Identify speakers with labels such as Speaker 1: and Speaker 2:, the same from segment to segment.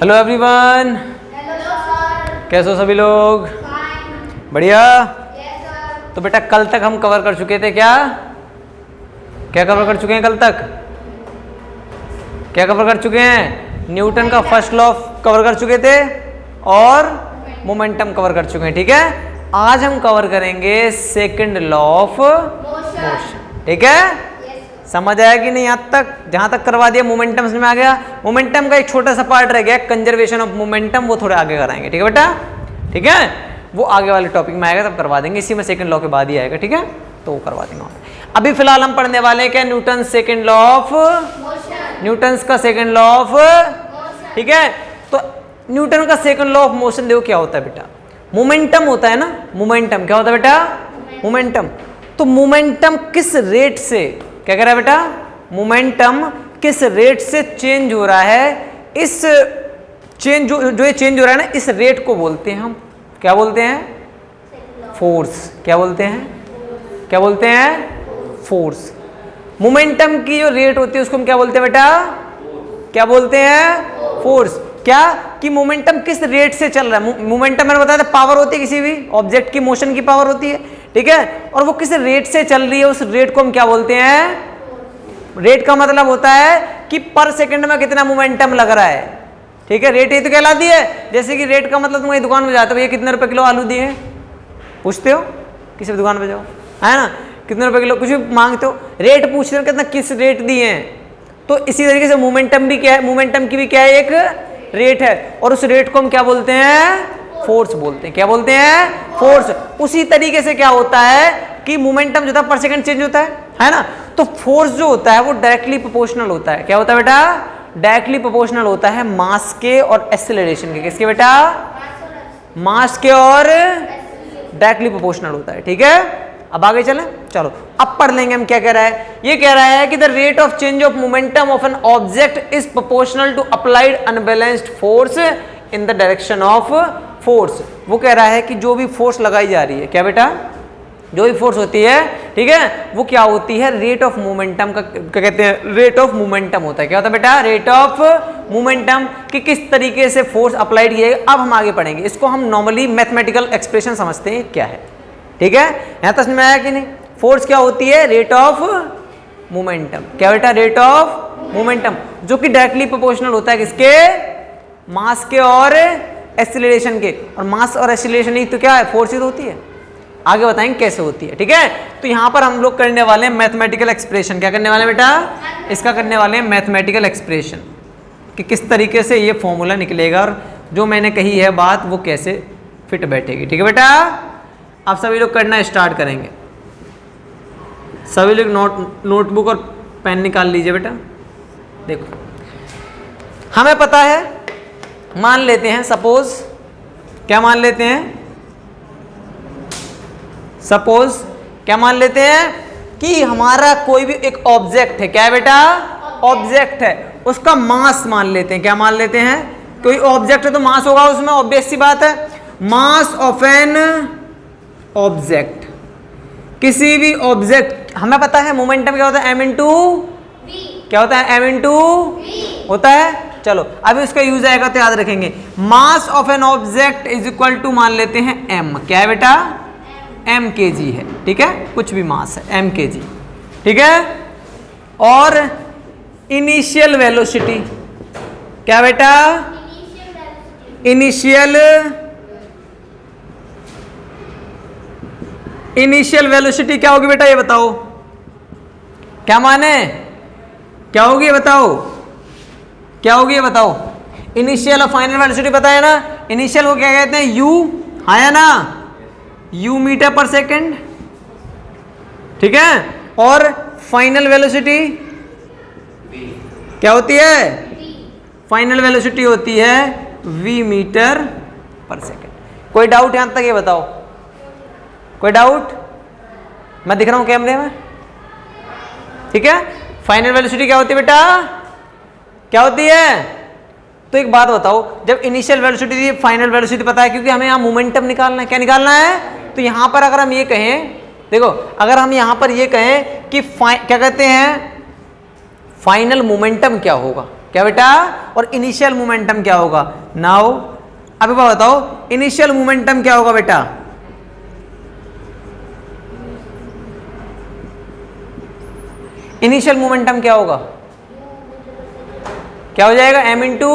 Speaker 1: Hello everyone, कैसे हो सभी लोग? बढ़िया। तो बेटा कल तक हम कवर कर चुके थे क्या कवर कर चुके हैं कल तक? क्या कवर कर चुके हैं? न्यूटन का फर्स्ट लॉ कवर कर चुके थे और मोमेंटम कवर कर चुके हैं। ठीक है, आज हम कवर करेंगे सेकंड लॉ ऑफ मोशन। ठीक है, समझ आया कि नहीं? यहाँ तक जहां तक करवा दिया मोमेंटम समझ में आ गया। मोमेंटम का एक छोटा सा पार्ट रह गया, कंजर्वेशन ऑफ मोमेंटम, वो थोड़े आगे कराएंगे। ठीक है बेटा, ठीक है, वो आगे वाले टॉपिक में आएगा तब करवा देंगे, इसी में सेकंड लॉ के बाद ही आएगा। ठीक है, तो वो करवा देंगे। अभी फिलहाल हम पढ़ने वाले हैं क्या? Newton second law of motion, Newton का सेकंड लॉ ऑफ मोशन। ठीक है, तो न्यूटन का सेकंड लॉ ऑफ मोशन देखो क्या होता है बेटा। मोमेंटम होता है ना, मोमेंटम क्या होता है बेटा? मोमेंटम। तो मोमेंटम किस रेट से, क्या कह रहा है बेटा? मोमेंटम किस रेट से चेंज हो रहा है, इस चेंज जो ये चेंज हो रहा है ना, इस रेट को बोलते हैं हम, क्या बोलते हैं? फोर्स। क्या बोलते हैं? क्या बोलते हैं? फोर्स। मोमेंटम की जो रेट होती है उसको हम क्या बोलते हैं बेटा? क्या बोलते हैं? फोर्स। क्या कि मोमेंटम किस रेट से चल रहा है। मोमेंटम मैंने बताया था पावर होती है, किसी भी ऑब्जेक्ट की मोशन की पावर होती है। ठीक है, और वो किस रेट से चल रही है, उस रेट को हम क्या बोलते हैं? रेट का मतलब होता है कि पर सेकंड में कितना मोमेंटम लग रहा है। ठीक है, रेट ये तो कहलाती है। जैसे कि रेट का मतलब तुम दुकान में जाते हो, ये कितने रुपए किलो आलू दिए, पूछते हो किसी भी दुकान पे जाओ, है ना, कितने रुपए किलो, कुछ भी मांगते हो, रेट पूछते हो कितना, किस रेट दिए हैं। तो इसी तरीके से मोमेंटम भी क्या है, मोमेंटम की भी क्या है, एक रेट है, और उस रेट को हम क्या बोलते हैं? फोर्स बोलते हैं। क्या बोलते हैं? फोर्स। उसी तरीके से क्या होता है कि मोमेंटम जो था पर सेकंड चेंज होता है ना, तो फोर्स जो होता है वो डायरेक्टली प्रोपोर्शनल होता है। क्या होता है बेटा? डायरेक्टली प्रोपोर्शनल होता है मास के और एक्सेलरेशन के। किसके बेटा? मास के और डायरेक्टली प्रोपोर्शनल होता है। ठीक है, अब आगे चलें, चलो अब पढ़ लेंगे हम क्या कह रहा है। ये कह रहा है कि the rate of change of momentum of an object is proportional to applied unbalanced force in the direction of force. वो कह रहा है कि जो भी फोर्स लगाई जा रही है, क्या बेटा? जो भी फोर्स होती है, ठीक है, वो क्या होती है? रेट ऑफ मोमेंटम का क्या कहते हैं? रेट ऑफ मोमेंटम होता है। क्या होता है बेटा? रेट ऑफ मोमेंटम, कि किस तरीके से फोर्स अप्लाइड किया। अब हम आगे पढ़ेंगे इसको, हम नॉर्मली मैथमेटिकल एक्सप्रेशन समझते हैं क्या है। ठीक है, यहां तक समझ में आया कि नहीं? फोर्स क्या होती है? Rate of momentum. क्या बेटा? रेट ऑफ मोमेंटम, जो कि डायरेक्टली प्रोपोर्शनल होता है किसके? मास के और एक्सीलरेशन के। और मास और एक्सीलरेशन ही तो क्या है? फोर्स ही तो होती है। आगे बताएंगे कैसे होती है। ठीक है, तो यहां पर हम लोग करने वाले हैं मैथमेटिकल एक्सप्रेशन। क्या करने वाले हैं बेटा? इसका करने वाले हैं मैथमेटिकल एक्सप्रेशन, कि किस तरीके से ये फॉर्मूला निकलेगा और जो मैंने कही है बात वो कैसे फिट बैठेगी। ठीक है बेटा, अब सभी लोग करना स्टार्ट करेंगे। सभी लोग नोटबुक और पेन निकाल लीजिए बेटा। देखो, हमें पता है, मान लेते हैं सपोज, क्या मान लेते हैं? सपोज क्या मान लेते हैं कि हमारा कोई भी एक ऑब्जेक्ट है। क्या है बेटा? ऑब्जेक्ट है, उसका मास मान लेते हैं। क्या मान लेते हैं? कोई ऑब्जेक्ट है तो मास होगा उसमें, ऑब्वियस सी बात है। मास ऑफ एन ऑब्जेक्ट, किसी भी ऑब्जेक्ट, हमें पता है मोमेंटम क्या होता है? m into v. क्या होता है? m इंटू वी होता है। चलो अभी उसका यूज आएगा तो याद रखेंगे। Mass of an object is equal to मान लेते हैं m। क्या है बेटा? m kg है। ठीक है, कुछ भी मास है, m kg। ठीक है, और इनिशियल वेलोसिटी, क्या बेटा? इनिशियल वेलोसिटी क्या होगी बेटा? ये बताओ, क्या माने, क्या होगी ये बताओ, क्या होगी ये बताओ? इनिशियल और फाइनल वेलोसिटी पता है ना? इनिशियल वो क्या कहते हैं? u, है ना, u मीटर पर सेकंड। ठीक है, और फाइनल वेलोसिटी क्या होती है? फाइनल वेलोसिटी होती है v मीटर पर सेकंड। कोई डाउट यहां तक? ये बताओ, कोई डाउट? मैं दिख रहा हूं कैमरे में? ठीक है, फाइनल वेलोसिटी क्या होती है बेटा? क्या होती है? तो एक बात बताओ, जब इनिशियल वेलोसिटी थी, फाइनल वेलोसिटी पता है, क्योंकि हमें यहाँ मोमेंटम निकालना है। क्या निकालना है? तो यहां पर अगर हम ये कहें, देखो अगर हम यहां पर ये कहें कि क्या कहते हैं, फाइनल मोमेंटम क्या होगा, क्या बेटा, और इनिशियल मोमेंटम क्या होगा। नाउ अब बताओ इनिशियल मोमेंटम क्या होगा बेटा, इनिशियल मोमेंटम क्या होगा, क्या हो जाएगा, m इंटू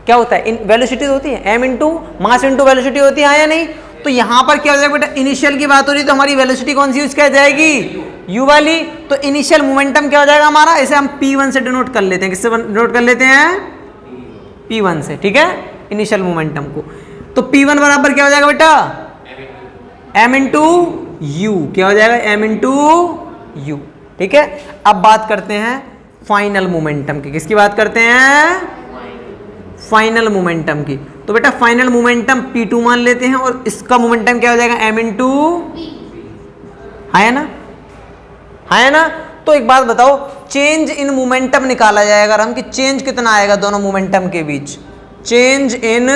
Speaker 1: क्या होता है, वेलोसिटी होती है, m into mass into velocity होती है, या नहीं। तो यहां पर क्या हो जाएगा बेटा, इनिशियल की बात हो रही है तो हमारी वेलोसिटी कौन सी यूज की जाएगी, u वाली। तो इनिशियल मोमेंटम क्या हो जाएगा हमारा, इसे हम p1 से डिनोट कर लेते हैं, किससे डिनोट कर लेते हैं, p1 से, ठीक है, इनिशियल मोमेंटम को। तो p1 बराबर क्या हो जाएगा बेटा, m इंटू यू, क्या हो जाएगा, m इंटू यू, ठीक है। अब बात करते हैं फाइनल मोमेंटम की, किसकी बात करते हैं, फाइनल मोमेंटम की। तो बेटा फाइनल मोमेंटम p2 मान लेते हैं और इसका मोमेंटम क्या हो जाएगा, m इंटू, है ना, है ना। तो एक बात बताओ, चेंज इन मोमेंटम निकाला जाएगा हम कि चेंज कितना आएगा दोनों मोमेंटम के बीच, change in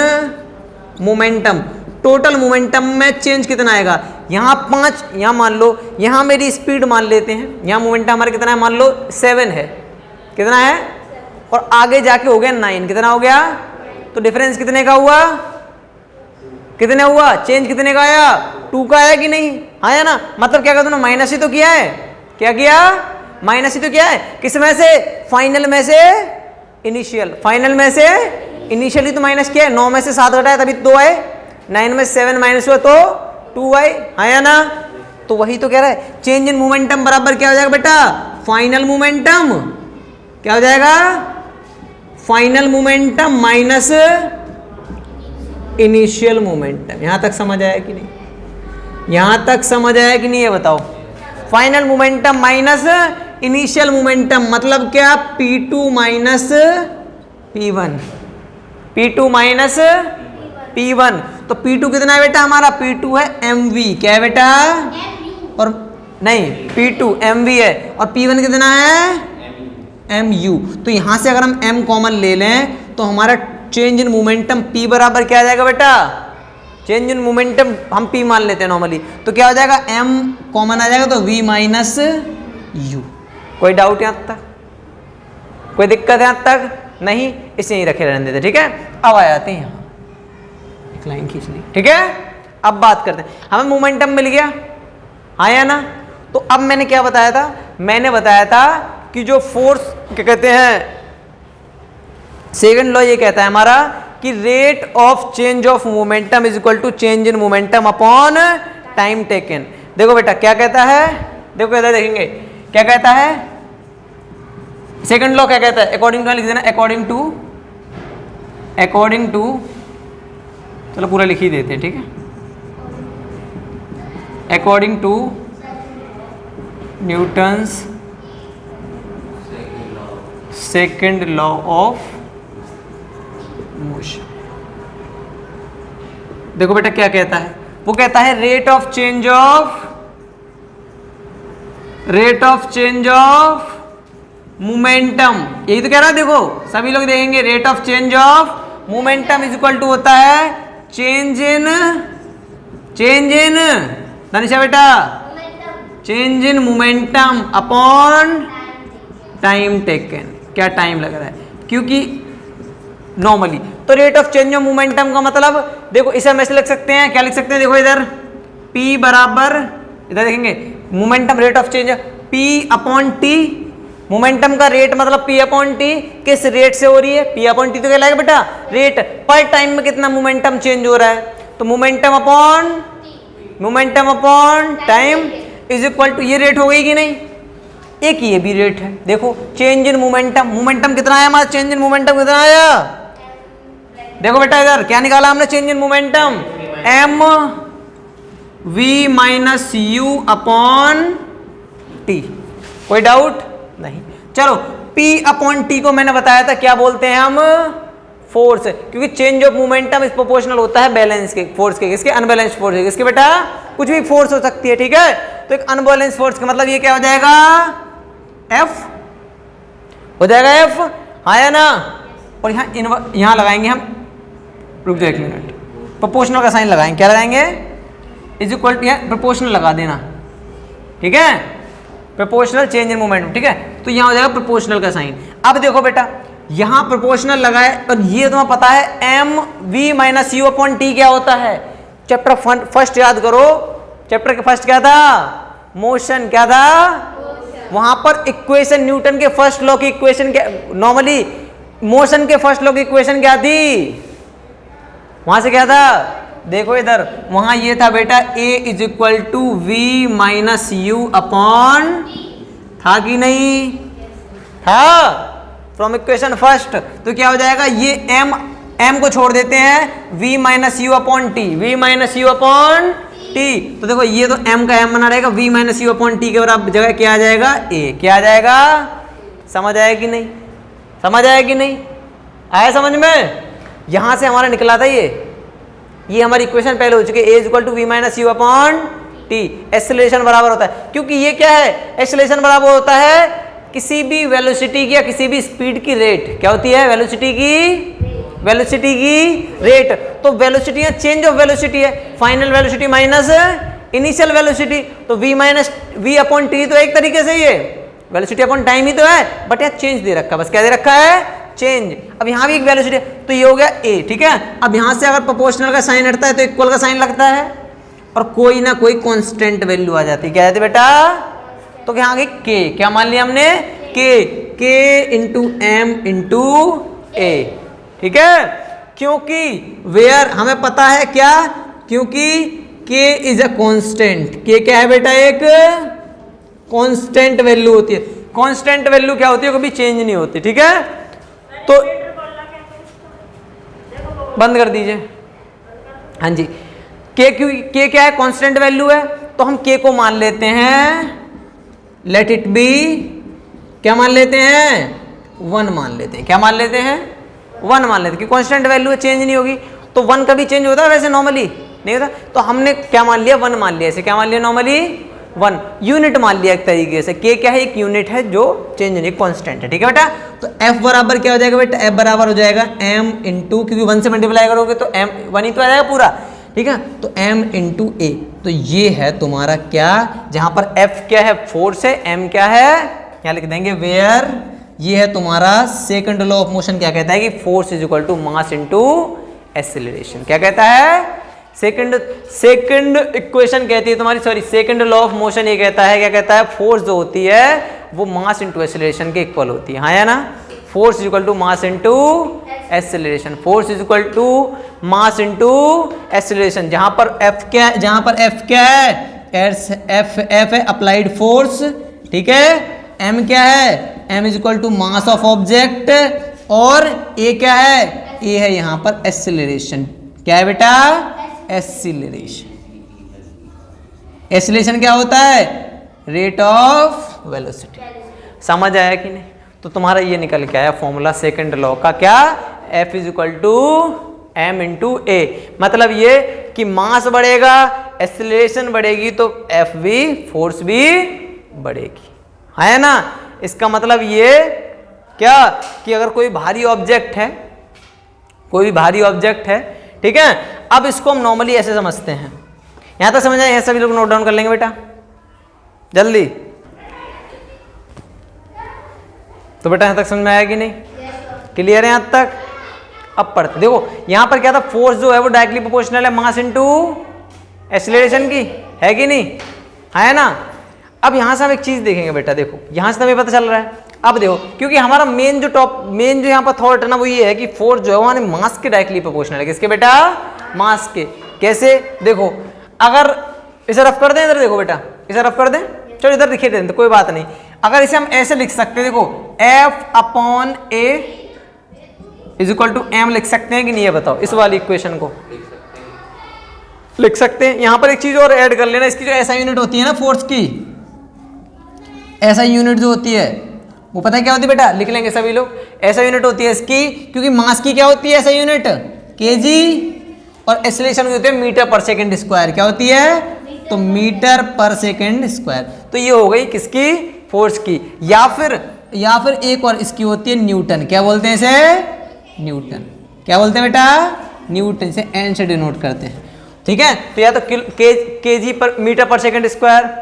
Speaker 1: momentum, total momentum में चेंज कितना आएगा। यहाँ 5, यहाँ मान लो, यहाँ मेरी स्पीड मान लेते हैं, यहाँ मोमेंटम हमारा कितना है, मान लो 7 है, कितना है, और आगे जाके हो गया 9, कितना हो गया, तो डिफरेंस कितने का हुआ, कितने हुआ, चेंज कितने का आया, 2 का आया कि नहीं, आया ना। मतलब क्या कहते हो, माइनस ही तो किया है, क्या किया, माइनस ही तो किया है, किस में से, फाइनल में से इनिशियल, फाइनल में से इनिशियली तो माइनस किया है, 9 में से 7 घटाया तभी 2 आए, 9 में 7 माइनस हुआ तो 2 आए, आया ना। तो वही तो कह रहा है, चेंज इन मोमेंटम बराबर क्या हो जाएगा बेटा, फाइनल मोमेंटम, क्या हो जाएगा, final momentum minus initial momentum. यहां तक समझ आया कि नहीं, यहां तक समझ आया कि नहीं, ये बताओ। Final momentum minus initial momentum मतलब क्या, p2 minus p1, p2 minus p1। तो p2 कितना है बेटा हमारा, p2 है mv, क्या है बेटा, और नहीं p2 mv है, और p1 कितना है, mu। तो यहां से अगर हम m कॉमन ले लें तो हमारा चेंज इन मोमेंटम p बराबर क्या आ जाएगा बेटा, चेंज इन मोमेंटम हम p मान लेते हैं नॉर्मली, तो क्या हो जाएगा, m कॉमन आ जाएगा तो v माइनस u। कोई डाउट यहां तक, कोई दिक्कत यहां तक नहीं, इसे ही रखे रहने देते, ठीक है। अब आ जाते हैं यहाँ, एक लाइन खींच ली, ठीक है। अब बात करते हैं, हमें मोमेंटम मिल गया, आया ना। तो अब मैंने क्या बताया था, मैंने बताया था कि जो फोर्स क्या कहते हैं, सेकंड लॉ ये कहता है हमारा कि rate of change of momentum is equal to change in momentum upon time taken. देखो बेटा क्या कहता है, देखो इधर देखेंगे क्या कहता है, सेकंड लॉ क्या कहता है, अकॉर्डिंग टू लिख देना, अकॉर्डिंग टू, चलो पूरा लिख ही देते हैं, ठीक है। According to Newton's second law of motion. देखो बेटा क्या कहता है, वो कहता है rate of change of momentum, यही तो कह रहा है। देखो सभी लोग देखेंगे, rate of change of momentum is equal to होता है चेंज इन धनिशा बेटा, change in momentum upon time taken, क्या टाइम लग रहा है, क्योंकि नॉर्मली तो rate of change of momentum का मतलब देखो इसे हम ऐसे लिख सकते हैं, क्या लिख सकते हैं, देखो इधर p बराबर, इधर देखेंगे momentum rate of change p upon t, momentum का रेट मतलब p अपॉन t, किस रेट से हो रही है, p अपॉन t तो क्या लगेगा बेटा, रेट पर टाइम में कितना मोमेंटम चेंज हो रहा है, तो momentum upon time is equal to, ये रेट हो गई कि नहीं, एक ये भी रेट है। देखो चेंज इन मोमेंटम, मोमेंटम कितना आया हमारा, चेंज इन मोमेंटम कितना आया, देखो बेटा इधर क्या निकाला हमने, change in momentum m v minus u upon t। कोई डाउट नहीं। चलो p अपॉन t को मैंने बताया था क्या बोलते हैं हम, फोर्स, क्योंकि चेंज ऑफ मोमेंटम इस प्रोपोर्शनल होता है बैलेंस के फोर्स के, किसके, अनबैलेंस्ड फोर्स के, किसके बेटा, कुछ भी फोर्स हो सकती है, ठीक है। तो एक अनबैलेंस्ड फोर्स का मतलब ये क्या हो जाएगा, F हो जाएगा, F आया ना। और यहाँ लगाएंगे हम, रुक जाओ एक मिनट, प्रोपोर्शनल का साइन लगाएंगे, क्या लगाएंगे, इज इक्वल टू, प्रोपोर्शनल लगा देना, ठीक है, प्रोपोर्शनल चेंज इन मोमेंटम, ठीक है। तो यहाँ हो जाएगा प्रोपोर्शनल का साइन। अब देखो बेटा यहां प्रोपोर्शनल लगाए और ये तुम्हें पता है m v minus you upon t क्या होता है। चैप्टर फर्स्ट याद करो, चैप्टर के फर्स्ट क्या था, मोशन क्या था, वहां पर इक्वेशन न्यूटन के फर्स्ट लॉ की इक्वेशन क्या, नॉर्मली मोशन के फर्स्ट लॉ की इक्वेशन क्या थी, वहां से क्या था, देखो इधर, वहां ये था बेटा A is equal to we minus you upon, था कि नहीं था, फ्रॉम इक्वेशन फर्स्ट। तो क्या हो जाएगा, ये एम को छोड़ देते हैं, v minus you upon t, v minus you upon t. तो देखो ये तो m का m बना रहेगा, v minus you upon T के बराबर जगह क्या आ जाएगा, a क्या आ जाएगा। समझ आया कि नहीं, समझ आया कि नहीं आया समझ में। यहां से हमारा निकला था ये हमारी इक्वेशन पहले हो चुकी है, a is equal to we minus you upon t. Acceleration बराबर होता है, क्योंकि ये क्या है, एक्सेलरेशन बराबर होता है किसी भी वेलोसिटी की या किसी भी स्पीड की रेट। क्या होती है, वेलोसिटी की रेट। तो वेलोसिटी है, चेंज ऑफ वेलोसिटी है, final velocity minus initial velocity. तो v minus v upon t तो एक तरीके से ये वेलोसिटी अपॉन टाइम ही तो है, बट यहाँ चेंज दे रखा है, बस क्या दे रखा है, चेंज। अब यहाँ भी एक वेलोसिटी है, तो ये हो गया a, ठीक है। अब यहाँ से अगर प्रोपोर्शनल का साइन हटता है तो इक्वल का साइन लगता है, और कोई ना कोई कांस्टेंट वैल्यू आ जाती है। क्या कहते बेटा, तो यहाँ आगे k, क्या मान लिया हमने, k इंटू एम इंटू ए, ठीक है। क्योंकि वेयर हमें पता है क्या, क्योंकि k is a constant, k क्या है बेटा, एक कांस्टेंट वैल्यू होती है। कांस्टेंट वैल्यू क्या होती है, कभी चेंज नहीं होती, ठीक है। तो बंद कर दीजिए, हाँ जी। k क्या है, कांस्टेंट वैल्यू है, तो हम k को मान लेते हैं, लेट इट बी, क्या मान लेते हैं, 1 मान लेते हैं। क्या मान लेते हैं, 1 मान लेते हैं, कि कांस्टेंट वैल्यू है, चेंज नहीं होगी। तो 1 कभी चेंज होता है वैसे नॉर्मली नहीं होता, तो हमने क्या मान लिया, 1 मान लिया। ऐसे क्या मान लिया, नॉर्मली 1 यूनिट मान लिया एक तरीके से। k क्या है, एक यूनिट है जो चेंज नहीं, कांस्टेंट है, ठीक है बेटा। तो f बराबर क्या हो जाएगा बेटा, f बराबर हो जाएगा m इंटू, क्योंकि 1 से मल्टीप्लाई करोगे तो m 1 ही तो आ जाएगा पूरा, ठीक है। तो m इंटू ए, तो ये है तुम्हारा क्या, जहां पर f क्या है, फोर्स है, m क्या है, क्या लिख देंगे, वेयर। ये है तुम्हारा सेकंड लॉ ऑफ मोशन, क्या कहता है कि force is equal to mass into acceleration. क्या कहता है, सेकंड इक्वेशन कहती है तुम्हारी, sorry second law of motion ये कहता है, क्या कहता है, फोर्स जो होती है वो मास इनटू एक्सीलरेशन के इक्वल होती है, हाँ या ना। Force is equal to mass into acceleration, force is equal to mass into acceleration. जहां पर f क्या है, जहां पर f क्या है, f है अप्लाइड फोर्स, ठीक है। m क्या है, m is equal to mass of object, और a क्या है, a है यहां पर एक्सीलरेशन। क्या है बेटा, एक्सीलरेशन। एक्सीलरेशन क्या होता है, रेट ऑफ वेलोसिटी। समझ आया कि नहीं। तो तुम्हारा ये निकल के आया फॉर्मूला सेकंड लॉ का, क्या, F is equal to m into A. मतलब ये कि मास बढ़ेगा, एक्सीलरेशन बढ़ेगी, तो F भी, फोर्स भी बढ़ेगी, है ना। इसका मतलब ये क्या, कि अगर कोई भारी ऑब्जेक्ट है, कोई भी भारी ऑब्जेक्ट है, ठीक है। अब इसको हम नॉर्मली ऐसे समझते हैं, यहां तक समझ आए, ऐसा भी लोग नोट डाउन कर लेंगे बेटा जल्दी। तो बेटा यहां तक समझ में आया कि नहीं, क्लियर है यहां तक। अब पढ़ते, देखो यहां पर क्या था, फोर्स जो है वो डायरेक्टली प्रोपोर्शनल है मास इनटू एक्सीलरेशन की, है कि नहीं, है ना। अब यहां से हम एक चीज देखेंगे बेटा, देखो यहां से हमें पता चल रहा है। अब देखो, क्योंकि हमारा मेन जो यहाँ पर थॉट है ना, वो ये है कि फोर्स जो है वो मास के डायरेक्टली प्रोपोर्शनल है। किसके बेटा, मास के। कैसे, देखो अगर इसे रफ कर दें, इधर देखो बेटा, इसे रफ कर दें, चलो इधर लिखे दें तो कोई बात नहीं। अगर इसे हम ऐसे लिख सकते हैं, देखो F upon A is equal to M लिख सकते हैं कि नहीं, ये बताओ। इस वाली इक्वेशन को लिख सकते हैं। यहां पर एक चीज और ऐड कर लेना, इसकी जो ऐसा यूनिट होती है ना फोर्स की, ऐसा यूनिट जो होती है वो पता है क्या होती है बेटा, लिख लेंगे सभी लोग। ऐसा यूनिट होती है इसकी, क्योंकि मास की क्या होती है ऐसा यूनिट, केजी, और एक्सीलरेशन होती है मीटर पर सेकंड स्क्वायर। क्या होती है, तो मीटर पर सेकंड स्क्वायर। तो ये हो गई किसकी, फोर्स की। या फिर एक और इसकी होती है न्यूटन। क्या बोलते हैं इसे, न्यूटन। क्या बोलते हैं बेटा, न्यूटन। से एन से डिनोट करते हैं, ठीक है। तो या तो केजी पर मीटर पर सेकंड स्क्वायर,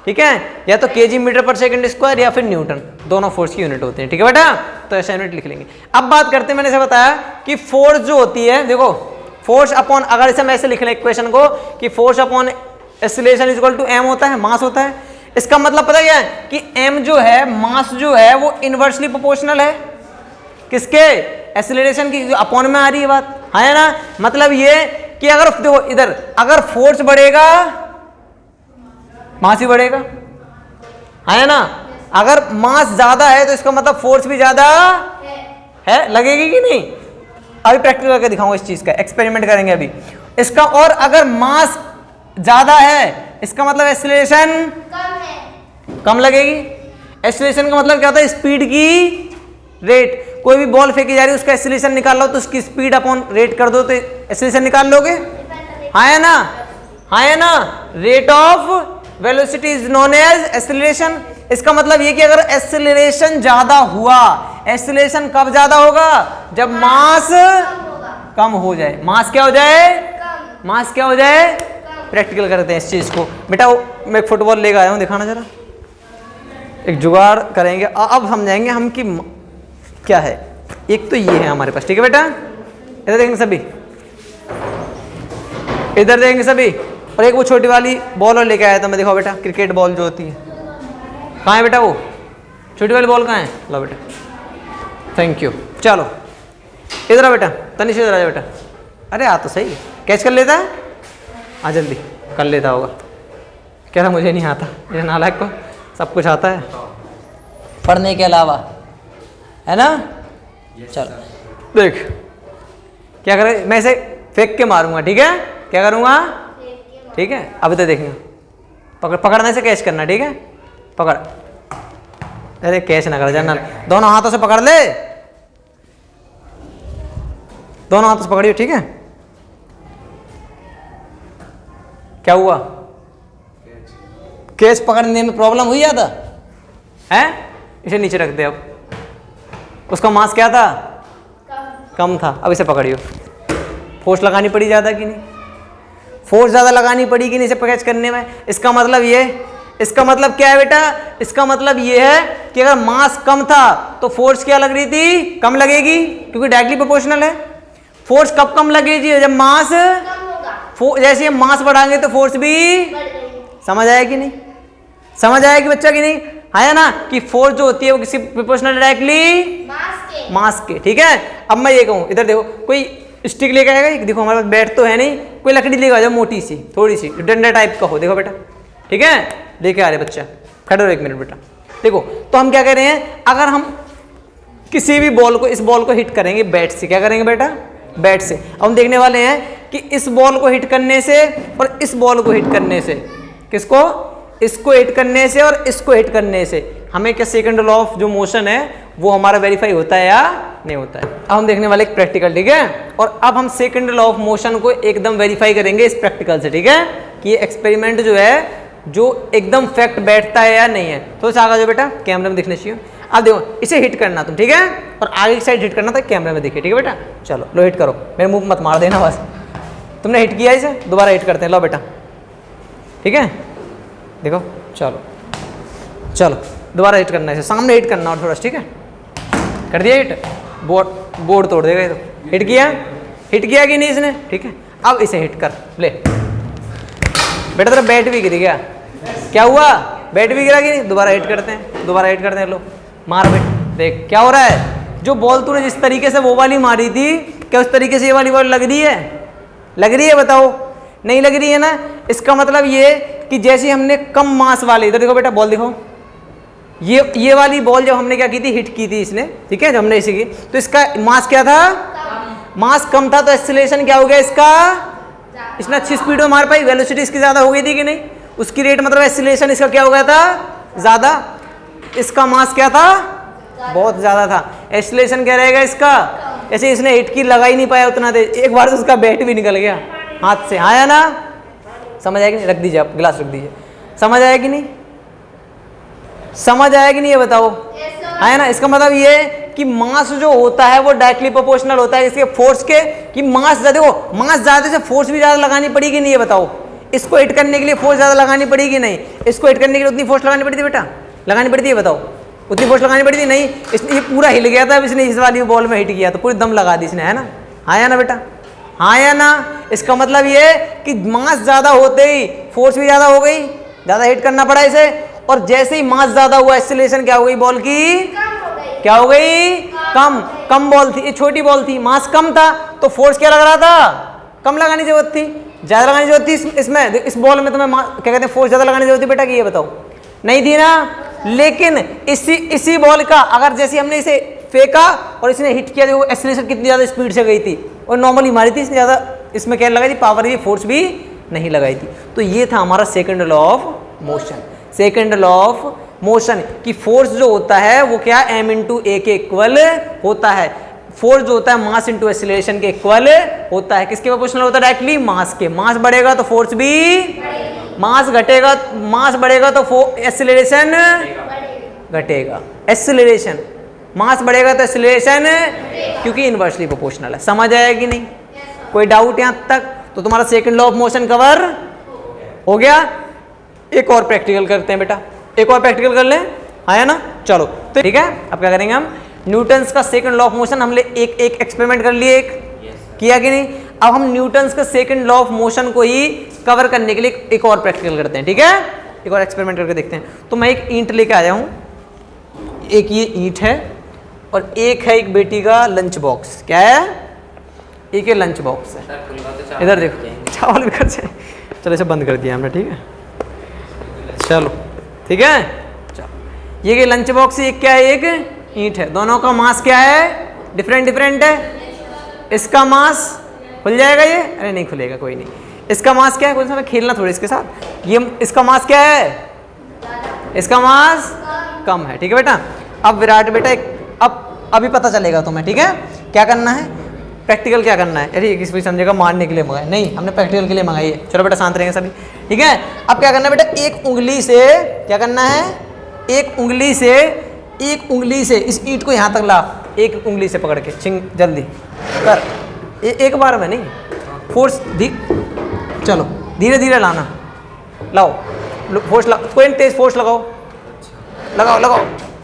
Speaker 1: ठीक है, या तो केजी मीटर पर सेकंड स्क्वायर, या फिर न्यूटन। दोनों फोर्स की यूनिट होते हैं, ठीक है बेटा। तो ऐसा यूनिट लिख लेंगे। अब बात करते हैं, मैंने ऐसे बताया कि फोर्स जो होती है, देखो फोर्स अपॉन, अगर इसे हम ऐसे लिख लें इक्वेशन को कि force upon acceleration is equal to m होता है, मास होता है। इसका मतलब पता क्या है कि m जो है, मास जो है वो इनवर्सली प्रोपोर्शनल है किसके, एक्सीलरेशन की, अपॉन में आ रही है बात, है ना। मतलब ये कि अगर देखो इधर अगर फोर्स बढ़ेगा मास ही बढ़ेगा, है ना। अगर मास ज्यादा है तो इसका मतलब फोर्स भी ज्यादा है, लगेगी कि नहीं। अभी प्रैक्टिकल करके दिखाऊंगा इस चीज का, एक्सपेरिमेंट करेंगे अभी इसका। और अगर मास ज्यादा है इसका मतलब एक्सीलरेशन कम लगेगी। एक्सीलरेशन का मतलब क्या होता है, स्पीड की रेट। कोई भी बॉल फेंकी जा रही है उसका एक्सीलरेशन निकाल लो तो उसकी स्पीड अपॉन रेट कर दो तो एक्सीलरेशन निकाल लोगे, हाँ है ना, हाँ है ना। Rate of velocity is known as acceleration. इसका मतलब ये कि अगर एक्सीलरेशन ज्यादा हुआ, एक्सीलरेशन कब ज्यादा होगा, जब मास कम हो जाए। मास क्या हो जाए, मास क्या हो जाए। प्रैक्टिकल करते हैं इस चीज को बेटा। मैं एक फुटबॉल लेकर आया हूं, दिखाना जरा, एक जुगाड़ करेंगे। अब समझाएंगे हम कि क्या है। एक तो ये है हमारे पास, ठीक है बेटा, इधर देखेंगे सभी, इधर देखेंगे सभी। और एक वो छोटी वाली बॉल और लेके आया था मैं, दिखाओ बेटा, क्रिकेट बॉल जो होती है, कहाँ है बेटा वो छोटी वाली बॉल, कहाँ है, लो बेटा, थैंक यू। चलो इधर आ बेटा, तनिष इधर आ बेटा। अरे आ तो सही, कैच कर लेता है, आ जल्दी कर लेता होगा। कह रहा मुझे नहीं आता, ये नालायक को सब कुछ आता है पढ़ने के अलावा, है ना। चलो देख क्या करे, मैं इसे फेंक के मारूंगा, ठीक है, क्या करूंगा, ठीक है। अभी तो देखेंगे, पकड़ने से कैच करना, ठीक है, पकड़। अरे कैच ना कर जाना, दोनों हाथों से पकड़ ले, दोनों हाथों से पकड़ियो, ठीक है। क्या हुआ, कैच पकड़ने में प्रॉब्लम हुई ज्यादा है। इसे नीचे रख दे। अब उसका मास क्या था, कम था। अब इसे पकड़ियो, फोर्स लगानी पड़ी ज्यादा कि नहीं, फोर्स ज्यादा लगानी पड़ी कि नहीं इसे कैच करने में। इसका मतलब ये, इसका मतलब क्या है बेटा, इसका मतलब ये है कि अगर मास कम था तो फोर्स क्या लग रही थी, कम लगेगी, क्योंकि डायरेक्टली प्रोपोर्शनल है। फोर्स कब कम लगेगी, जब मास, जैसे हम मास बढ़ाएंगे तो फोर्स भी, समझ आया कि नहीं, समझ आया कि बच्चा कि नहीं, है ना, कि फोर्स जो होती है वो किसी प्रोपोर्शनल डायरेक्टली मास के, ठीक है। अब मैं ये कहूँ, इधर देखो, कोई स्टिक लेके आएगा, देखो हमारे पास बैट तो है नहीं, कोई लकड़ी लेके आ जाओ मोटी सी, थोड़ी सी डंडा टाइप का हो, देखो बेटा, ठीक है, लेके आ रहे बच्चा, खड़े रहो एक मिनट बेटा। देखो तो हम क्या कह रहे हैं, अगर हम किसी भी बॉल को, इस बॉल को हिट करेंगे बैट से, क्या करेंगे बेटा, बैट से। अब हम देखने वाले हैं कि इस बॉल को हिट करने से और इस बॉल को हिट करने से, किसको, इसको हिट करने से और इसको हिट करने से हमें क्या सेकंड लॉ ऑफ जो मोशन है वो हमारा वेरीफाई होता है या नहीं होता है। अब हम देखने वाले एक प्रैक्टिकल, ठीक है। और अब हम सेकंड लॉ ऑफ मोशन को एकदम वेरीफाई करेंगे इस प्रैक्टिकल से, ठीक है, कि ये एक्सपेरिमेंट जो है जो एकदम फैक्ट बैठता है या नहीं है। तो आगे जाओ बेटा, कैमरे में दिखने चाहिए। अब देखो इसे हिट करना तुम, ठीक है, और आगे की साइड हिट करना था, कैमरे में दिखे, ठीक है बेटा। चलो लो हिट करो, मेरे मुंह मत मार देना बस। तुमने हिट किया इसे, दोबारा हिट करते हैं, लो बेटा, ठीक है, देखो, चलो चलो दोबारा हिट करना है इसे, सामने हिट करना और थोड़ा, ठीक है, कर दिया हिट, बोर्ड तोड़ देगा ये तो। हिट किया कि नहीं इसने, ठीक है। अब इसे हिट कर ले बेटा, तेरा बैट भी गिर गया, क्या हुआ, बैट भी गिरा कि नहीं, दोबारा हिट करते हैं, दोबारा हिट करते हैं, लो मार बेट, देख क्या हो रहा है। जो बॉल तूने जिस तरीके से वो वाली मारी थी, क्या उस तरीके से ये वाली बॉल लग रही है, लग रही है, बताओ, नहीं लग रही है ना। इसका मतलब ये कि जैसे हमने कम मास वाले, इधर देखो बेटा, बॉल दिखाओ, ये वाली बॉल जब हमने क्या की थी, हिट की थी इसने, ठीक है, जब हमने इसे की तो इसका मास क्या था, मास कम था, तो एक्सीलरेशन क्या हो गया इसका, इसने अच्छी स्पीड में मार पाई, वेलोसिटी इसकी ज्यादा हो गई थी कि नहीं, उसकी रेट मतलब एक्सीलरेशन इसका क्या हो गया था, ज्यादा। इसका मास क्या था, बहुत ज्यादा था, एक्सीलरेशन क्या रहेगा इसका, ऐसे इसने हिट की, लगा ही नहीं पाया उतना देर, एक बार तो उसका बैट भी निकल गया हाथ से, आया ना, समझ आया कि नहीं, रख दीजिए आप गिलास रख दीजिए, समझ आया कि नहीं, समझ आया कि नहीं, ये बताओ, है ना। इसका मतलब ये कि मास जो होता है वो डायरेक्टली प्रोपोर्शनल होता है इसके फोर्स के, कि मास ज्यादा हो, मास ज्यादा से फोर्स भी ज्यादा लगानी पड़ेगी नहीं, ये बताओ। इसको हिट करने के लिए फोर्स ज्यादा लगानी पड़ेगी नहीं, इसको हिट करने के लिए उतनी फोर्स लगानी पड़ती है बेटा, लगानी पड़ती है, बताओ, उतनी फोर्स लगानी पड़ी थी नहीं, इसने ये पूरा हिल गया था, अब इसने इस वाली बॉल में हिट किया तो पूरी दम लगा दी इसने, है ना? हाँ या ना बेटा? हाँ या ना? इसका मतलब ये कि मास ज्यादा होते ही फोर्स भी ज्यादा हो गई, ज्यादा हिट करना पड़ा इसे, और जैसे ही मास ज्यादा हुआ एक्सीलरेशन क्या हो गई बॉल की? क्या हो गई? कम बॉल थी, ये छोटी बॉल थी, मास कम था तो फोर्स क्या लग रहा था? कम लगानी जरूरत थी। ज्यादा लगानी जरूरत थी इसमें, इस बॉल में तुम्हें क्या कहते हैं फोर्स ज्यादा लगानी जरूरत थी बेटा, कि ये बताओ? नहीं थी ना। लेकिन इसी बॉल का अगर जैसे हमने इसे फेंका और इसने हिट किया, देखो एक्सीलरेशन कितनी ज्यादा स्पीड से गई थी, और नॉर्मली मारी थी, इसने ज्यादा इसमें क्या लगाई थी? पावर, ये फोर्स भी नहीं लगाई थी। तो ये था हमारा second law of motion. Second law of motion की फोर्स जो होता है वो क्या? m इंटू ए के इक्वल होता है। फोर्स जो होता है मास इंटू एक्सीलरेशन के इक्वल होता है। किसके प्रोपोर्शनल होता है? डायरेक्टली मास के। मास बढ़ेगा तो फोर्स भी, मास घटेगा, मास बढ़ेगा तो एक्सीलरेशन घटेगा। एक्सीलरेशन, मास बढ़ेगा तो एक्सीलरेशन, क्योंकि इनवर्सली प्रोपोर्शनल है। समझ आएगी नहीं? कोई डाउट यहां तक? तो तुम्हारा second law of motion cover हो गया। एक और प्रैक्टिकल करते हैं बेटा, एक और प्रैक्टिकल कर लें, आया ना? चलो तो ठीक है, अब क्या करेंगे हम? न्यूटन्स का सेकंड लॉ ऑफ मोशन हमने एक एक्सपेरिमेंट कर लिए, किया कि नहीं? अब हम न्यूटन्स का सेकंड लॉ ऑफ मोशन को ही कवर करने के लिए एक और प्रैक्टिकल करते हैं, ठीक है? एक और एक्सपेरिमेंट करके देखते हैं। तो मैं एक ईंट लेके आया हूँ, एक ये ईंट है और एक है एक बेटी का लंच बॉक्स। क्या है? एक ये लंच बॉक्स है। इधर देखो, चावल भी खर्चे। चलो इसे बंद कर दिया हमने, ठीक है? चलो ठीक है, चलो ये लंच बॉक्स, एक क्या है? एक ईंट है। दोनों का मास क्या है? डिफरेंट है। इसका मास खुल जाएगा ये? अरे नहीं खुलेगा, कोई नहीं। इसका मास क्या है? कुछ समय खेलना थोड़ा इसके साथ। ये इसका मास क्या है? इसका मास कम है, ठीक है बेटा? अब विराट बेटा अब अभी पता चलेगा तुम्हें, ठीक है? क्या करना है? प्रैक्टिकल क्या करना है? अरे किसी भी समझेगा मारने के लिए मंगाए, नहीं, हमने प्रैक्टिकल के लिए मंगाई है। चलो बेटा शांत रहेंगे सभी, ठीक है? अब क्या करना है बेटा? एक उंगली से क्या करना है? एक उंगली से इस ईंट को यहाँ तक ला, एक उंगली से पकड़ के, छिंग जल्दी कर, एक बार में नहीं, फोर्स चलो धीरे धीरे लाना, लाओ फोर्स कोई तेज फोर्स लगाओ,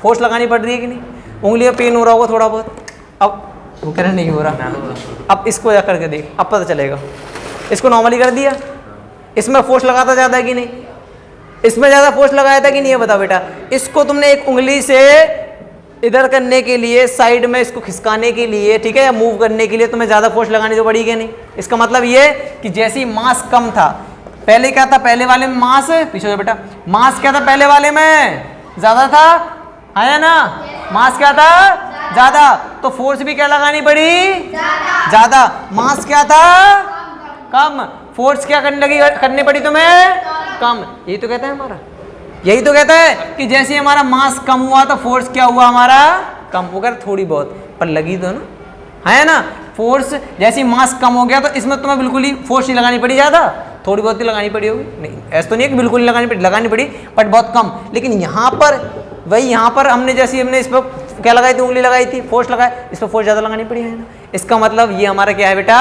Speaker 1: फोर्स लगानी पड़ रही है कि नहीं? उंगली का पेन हो रहा होगा थोड़ा बहुत, अब वो कह रहे नहीं हो रहा। अब इसको जा करके देख, अब पता चलेगा। इसको नॉर्मली कर दिया, इसमें फोर्स लगाता ज़्यादा है कि नहीं? इसमें ज़्यादा फोर्स लगाया था कि नहीं? है बता बेटा। इसको तुमने एक उंगली से इधर करने के लिए, साइड में इसको खिसकाने के लिए, ठीक है, या मूव करने के लिए तुम्हें ज़्यादा फोर्स लगानी तो पड़ी कि नहीं? इसका मतलब ये कि जैसे ही मास कम था, पहले क्या था? पहले वाले में मास, पीछे हो बेटा, मास क्या था? पहले वाले में ज़्यादा था, है ना? मास क्या था? ज़्यादा, तो फोर्स भी क्या लगानी पड़ी? ज़्यादा। मास क्या था? कम, फोर्स क्या करनी पड़ी तुम्हें? कम। यही तो कहता है हमारा, यही तो कहता है कि जैसे हमारा मास कम हुआ तो फोर्स क्या हुआ? हमारा कम हो गया, थोड़ी बहुत पर लगी तो ना, है ना? फोर्स जैसे मास कम हो गया तो इसमें तुम्हें बिल्कुल ही फोर्स नहीं लगानी पड़ी ज़्यादा, थोड़ी बहुत ही लगानी पड़ी होगी। नहीं, ऐसा तो नहीं है कि बिल्कुल नहीं लगानी पड़ी बट बहुत कम। लेकिन यहाँ पर वही, यहाँ पर हमने जैसे इस पर क्या लगाई थी? उंगली लगाई थी, फोर्स लगाया, इस पर फोर्स ज़्यादा लगानी पड़ी है ना? इसका मतलब ये हमारा क्या है बेटा?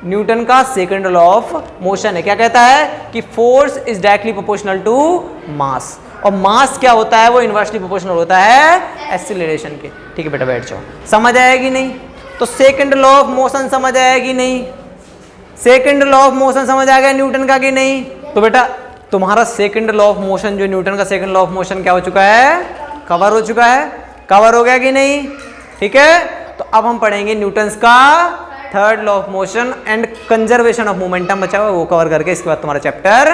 Speaker 1: न्यूटन का सेकंड लॉ ऑफ मोशन है। क्या कहता है? कि force is directly proportional to mass, और मास क्या होता है? वो इनवर्सली प्रोपोर्शनल होता है एक्सीलरेशन के। ठीक है बेटा, बैठ जाओ। समझ आएगी नहीं? तो सेकंड लॉ ऑफ मोशन समझ आएगी नहीं? सेकंड लॉ ऑफ मोशन समझ आ गया न्यूटन का कि नहीं? तो बेटा तुम्हारा सेकंड लॉ ऑफ मोशन, जो न्यूटन का सेकंड लॉ ऑफ मोशन क्या हो चुका है? कवर हो चुका है। कवर हो गया कि नहीं? ठीक है, तो अब हम पढ़ेंगे न्यूटन्स का third law of motion and conservation of momentum. बचा हुआ वो कवर करके इसके बाद तुम्हारा चैप्टर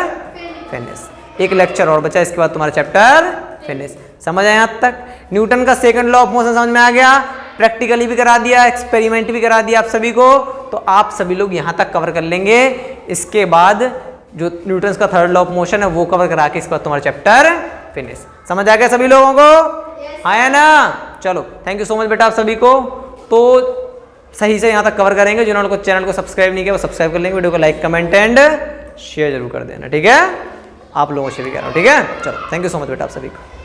Speaker 1: फिनिश। एक लेक्चर और बचा, इसके बाद तुम्हारा चैप्टर फिनिश। समझ आए यहाँ तक? न्यूटन का सेकंड लॉ ऑफ मोशन समझ में आ गया, प्रैक्टिकली भी करा दिया, एक्सपेरिमेंट भी करा दिया आप सभी को। तो आप सभी लोग यहाँ तक कवर कर लेंगे। इसके बाद जो न्यूटन का थर्ड लॉ ऑफ मोशन है वो कवर करा के इसके बाद तुम्हारा चैप्टर फिनिश। समझ आ गया सभी लोगों को? आया ना? चलो थैंक यू सो मच बेटा आप सभी को। तो सही से यहाँ तक कवर करेंगे। जिन्होंने को चैनल को सब्सक्राइब नहीं किया वो सब्सक्राइब कर लेंगे। वीडियो को लाइक कमेंट एंड शेयर जरूर कर देना, ठीक है? आप लोगों से भी कह रहा हूँ, ठीक है? चलो थैंक यू सो मच बेटा आप सभी को।